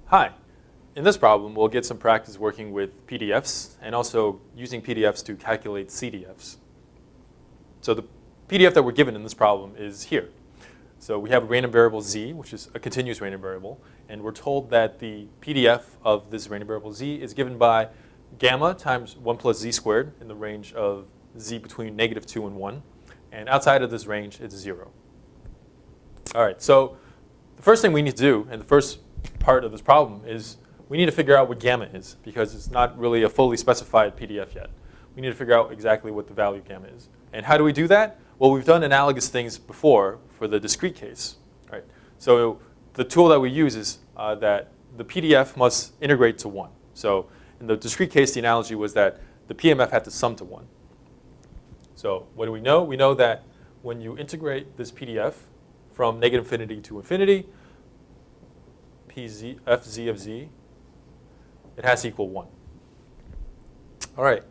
Hi. In this problem, we'll get some practice working with PDFs and also using PDFs to calculate CDFs. So the PDF that we're given in this problem is here. So we have a random variable z, which is a continuous random variable, and we're told that the PDF of this random variable z is given by gamma times 1 plus z squared in the range of z between -2 and 1. And outside of this range, it's 0. All right, so the first thing we need to do, and the first part of this problem, is we need to figure out what gamma is, because it's not really a fully specified PDF yet. We need to figure out exactly what the value of gamma is. And how do we do that? Well, we've done analogous things before for the discrete case. Right? So the tool that we use is that the PDF must integrate to 1. So in the discrete case, the analogy was that the PMF had to sum to 1. So what do we know? We know that when you integrate this PDF from -infinity to infinity, fz of z, it has to equal 1. All right.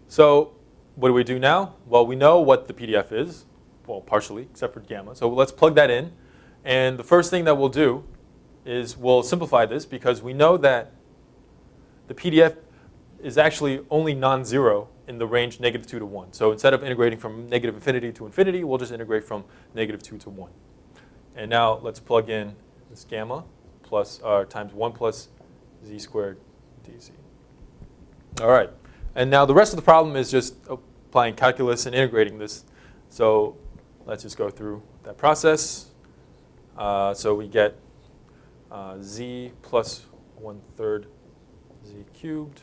So what do we do now? Well, we know what the PDF is. Well, partially, except for gamma. So let's plug that in. And the first thing that we'll do is we'll simplify this, because we know that the PDF is actually only non-zero in the range -2 to 1. So instead of integrating from -infinity to infinity, we'll just integrate from -2 to 1. And now let's plug in this gamma times 1 plus z squared dz. All right. And now the rest of the problem is just applying calculus and integrating this. So let's just go through that process. So we get z plus 1/3 z cubed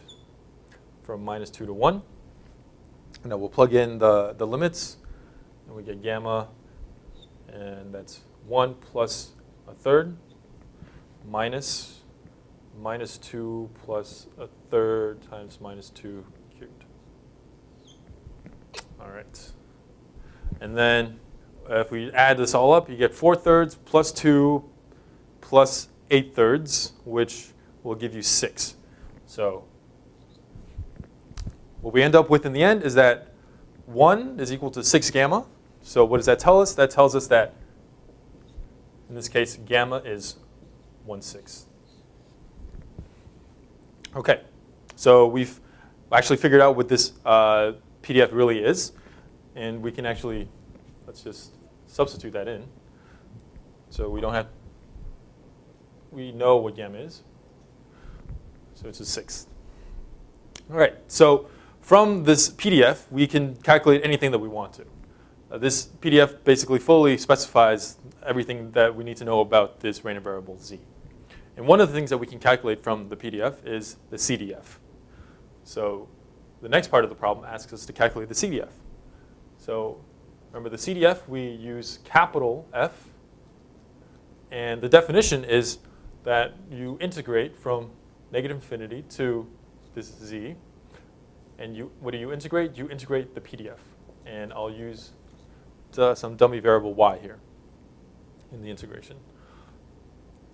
from -2 to 1. And then we'll plug in the limits, and we get gamma, and that's 1 plus 1/3 minus -2 plus 1/3 times -2 cubed. All right. And then if we add this all up, you get 4/3 plus 2 plus 8/3, which will give you 6. So what we end up with in the end is that 1 is equal to 6 gamma. So what does that tell us? That tells us that, in this case, gamma is 1/6. OK, so we've actually figured out what this PDF really is. And we can actually, let's just substitute that in. So we know what gamma is. So it's a 6th. All right, so from this PDF, we can calculate anything that we want to. This PDF basically fully specifies everything that we need to know about this random variable z. And one of the things that we can calculate from the PDF is the CDF. So the next part of the problem asks us to calculate the CDF. So remember, the CDF, we use capital F. And the definition is that you integrate from -infinity to this z. And what do you integrate? You integrate the PDF. And I'll use some dummy variable y here in the integration.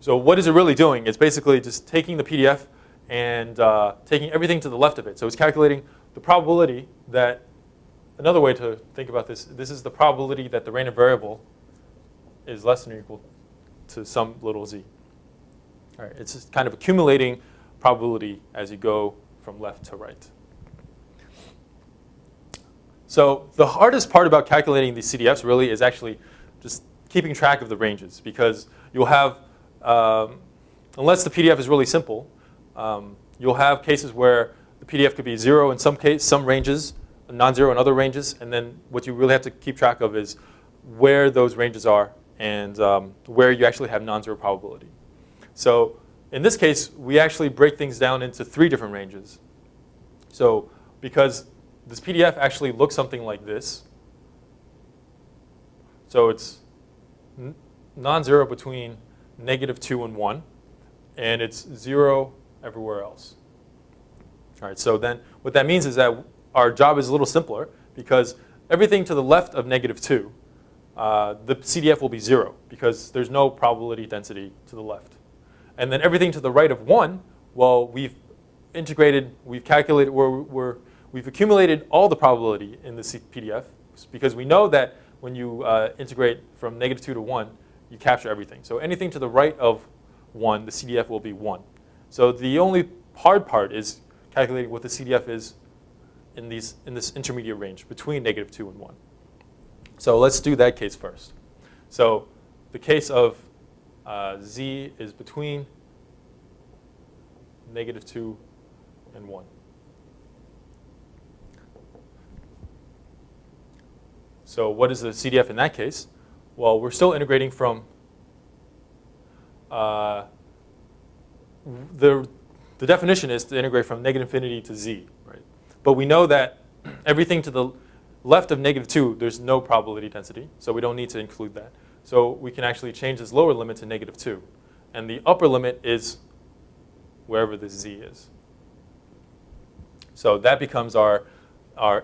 So what is it really doing? It's basically just taking the PDF and taking everything to the left of it. So it's calculating the probability that, another way to think about this is the probability that the random variable is less than or equal to some little z. All right, it's just kind of accumulating probability as you go from left to right. So the hardest part about calculating these CDFs really is actually just keeping track of the ranges, because you'll have, unless the PDF is really simple, you'll have cases where the PDF could be 0 in some ranges, non-zero in other ranges, and then what you really have to keep track of is where those ranges are and where you actually have non-zero probability. So in this case, we actually break things down into 3 different ranges. So because this PDF actually looks something like this. So it's non-zero between -2 and 1, and it's 0 everywhere else. All right, so then what that means is that our job is a little simpler, because everything to the left of -2, the CDF will be 0, because there's no probability density to the left. And then everything to the right of 1, well, we've calculated, we've accumulated all the probability in the PDF, because we know that when you integrate from -2 to 1, you capture everything. So anything to the right of 1, the CDF will be 1. So the only hard part is calculating what the CDF is in this intermediate range between -2 and 1. So let's do that case first. So the case of z is between -2 and 1. So what is the CDF in that case? Well, we're still integrating from the definition is to integrate from -infinity to z, right? But we know that everything to the left of -2, there's no probability density, so we don't need to include that. So we can actually change this lower limit to -2. And the upper limit is wherever this z is. So that becomes our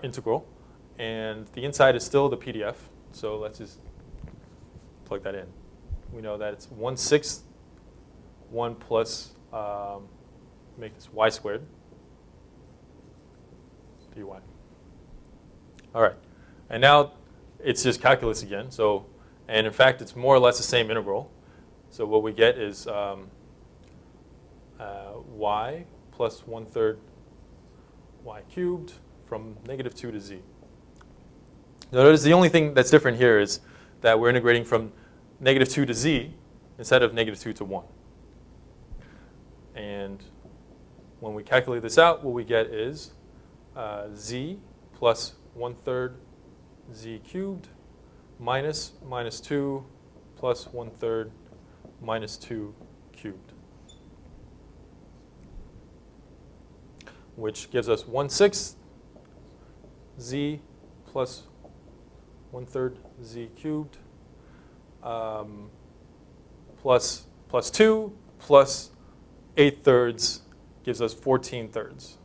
integral. And the inside is still the PDF. So let's just plug that in. We know that it's 1/6, 1 plus, make this y squared, dy. All right. And now it's just calculus again. So, and in fact, it's more or less the same integral. So what we get is y plus 1/3 y cubed from -2 to z. Notice the only thing that's different here is that we're integrating from -2 to z instead of -2 to 1. And when we calculate this out, what we get is z plus 1/3 z cubed minus -2 plus 1/3 minus 2 cubed, which gives us 1/6 z plus 1/3 z cubed plus 2 plus 8/3 gives us 14/3.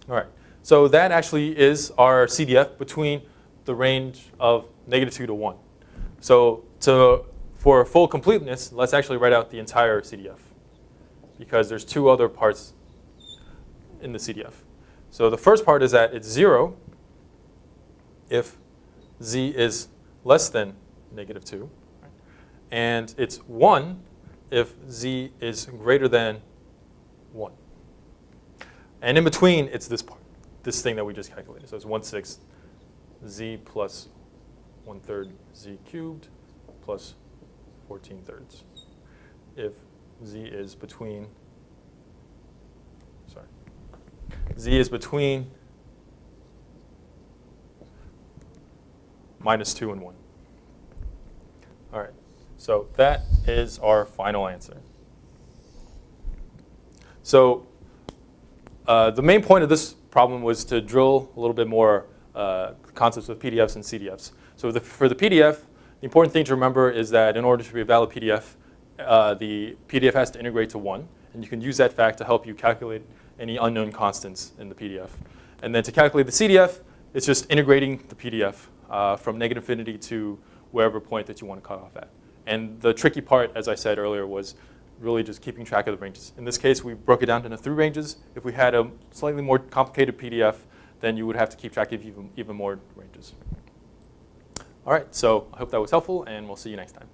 All right, so that actually is our CDF between the range of -2 to 1. So for full completeness, let's actually write out the entire CDF because there's two other parts in the CDF. So the first part is that it's 0 if z is less than -2, right? And it's 1 if z is greater than 1. And in between, it's this part, this thing that we just calculated. So it's 1/6 z plus 1/3 z cubed plus 14/3 if z is between, z is between -2 and 1. All right, so that is our final answer. So the main point of this problem was to drill a little bit more concepts of PDFs and CDFs. So for the PDF, the important thing to remember is that in order to be a valid PDF, the PDF has to integrate to 1. And you can use that fact to help you calculate any unknown constants in the PDF. And then to calculate the CDF, it's just integrating the PDF from -infinity to wherever point that you want to cut off at. And the tricky part, as I said earlier, was really just keeping track of the ranges. In this case, we broke it down into 3 ranges. If we had a slightly more complicated PDF, then you would have to keep track of even more ranges. All right, so I hope that was helpful, and we'll see you next time.